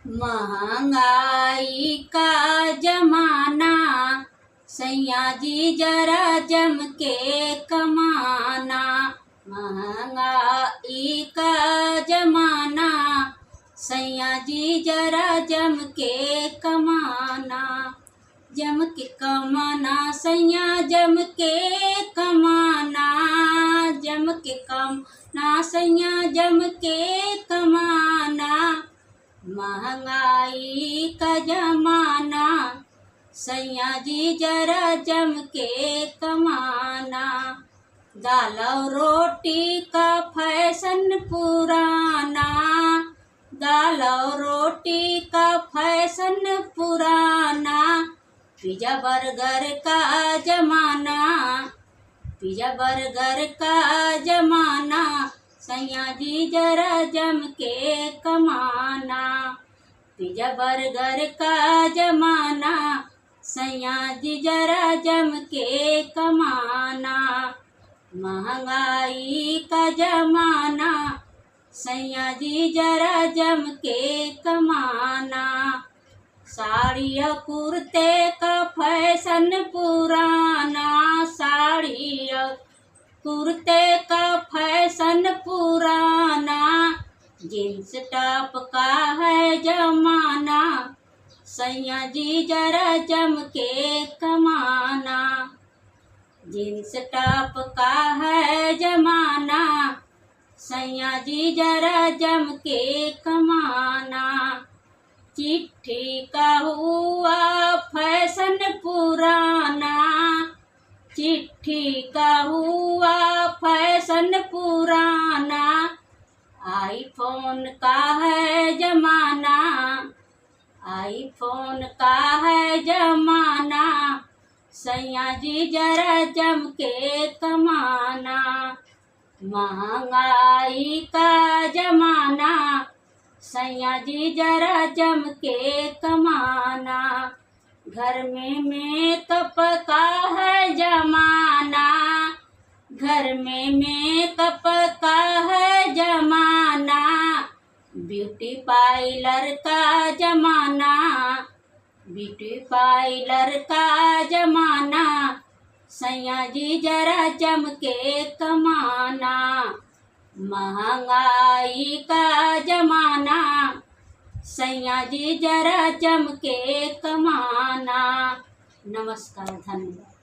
महंगाई का जमाना, सैया जी जरा जम के कमाना। महंगाई का जमाना, सैया जी जरा जम के कमाना। जम के कमाना सैया जम के कमाना, जम के कमाना सैया जम के कमाना। महंगाई का जमाना, सैया जी जरा जम के कमाना। दाल और रोटी का फैशन पुराना, दाल और रोटी का फैशन पुराना। पिज़्ज़ा बर्गर का जमाना, पिज़्ज़ा बर्गर का जमाना। सैया जी जरा जम के कमाना। पिज़्ज़ा बर्गर का जमाना, सैया जी जरा जम के कमाना। महंगाई का जमाना, सैया जी जरा जम के कमाना। साड़ी और कुर्ते का फैशन पुराना, साड़ी और कुर्ते का फैशन पुराना। जींस टॉप का है जमाना, सैया जी जरा जम के कमाना। जींस टॉप का है जमाना, सैया जी जरा जम के कमाना। चिट्ठी का हुआ फैशन पुराना, चिट्ठी का हुआ फैशन पुराना। आईफोन का है जमाना, आईफोन का है जमाना। सैया जी जरा जम के कमाना। महंगाई का जमाना, सैया जी जरा जम के कमाना। घर में मेकअप का है जमाना, घर में मेकअप का है जमाना। ब्यूटी पार्लर का जमाना, ब्यूटी पार्लर का जमाना। सैया जी जरा जम के कमाना। महंगाई का जमाना, सैया जी जरा जम के कमाना। नमस्कार, धन्यवाद।